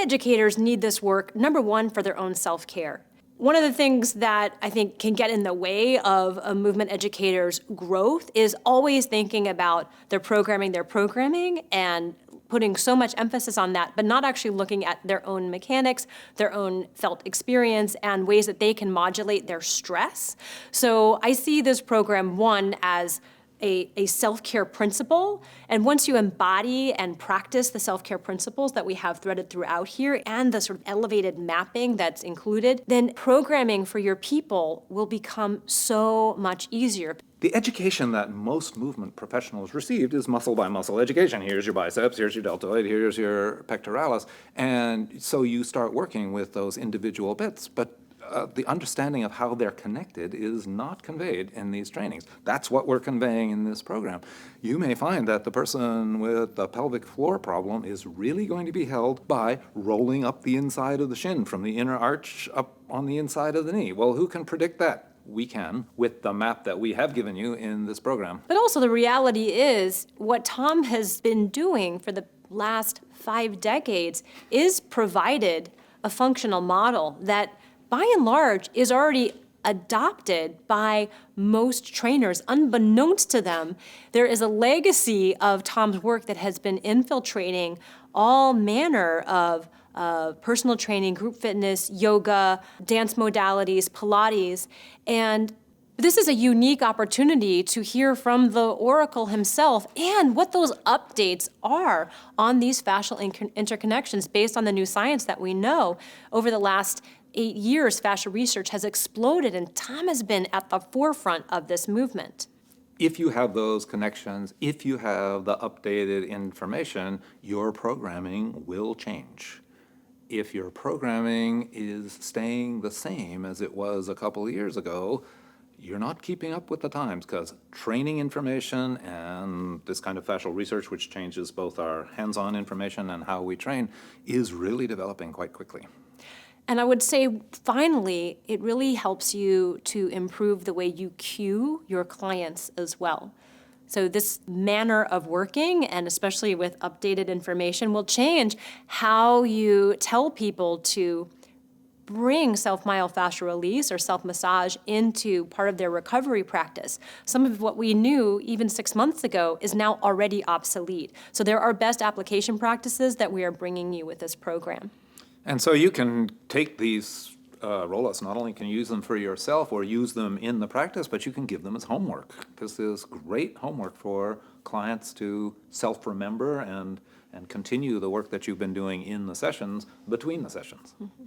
educators need this work, number one, for their own self-care. One of the things that I think can get in the way of a movement educator's growth is always thinking about their programming, and putting so much emphasis on that, but not actually looking at their own mechanics, their own felt experience, and ways that they can modulate their stress. So I see this program, one, as a self-care principle. And once you embody and practice the self-care principles that we have threaded throughout here and the sort of elevated mapping that's included, then programming for your people will become so much easier. The education that most movement professionals received is muscle by muscle education. Here's your biceps, here's your deltoid, here's your pectoralis. And so you start working with those individual bits, but the understanding of how they're connected is not conveyed in these trainings. That's what we're conveying in this program. You may find that the person with the pelvic floor problem is really going to be held by rolling up the inside of the shin from the inner arch up on the inside of the knee. Well, who can predict that? We can, with the map that we have given you in this program. But also the reality is what Tom has been doing for the last 5 decades is provided a functional model that by and large is already adopted by most trainers. Unbeknownst to them, there is a legacy of Tom's work that has been infiltrating all manner of personal training, group fitness, yoga, dance modalities, Pilates, and this is a unique opportunity to hear from the Oracle himself and what those updates are on these fascial interconnections based on the new science that we know. Over the last 8 years, Fascia Research has exploded, and Tom has been at the forefront of this movement. If you have those connections, if you have the updated information, your programming will change. If your programming is staying the same as it was a couple of years ago, you're not keeping up with the times, because training information and this kind of fascial research, which changes both our hands-on information and how we train, is really developing quite quickly. And I would say, finally, it really helps you to improve the way you cue your clients as well. So this manner of working, and especially with updated information, will change how you tell people to bring self-myofascial release or self-massage into part of their recovery practice. Some of what we knew even 6 months ago is now already obsolete. So there are best application practices that we are bringing you with this program. And so you can take these roll-ups, not only can you use them for yourself or use them in the practice, but you can give them as homework. This is great homework for clients to self-remember and continue the work that you've been doing in the sessions, between the sessions. Mm-hmm.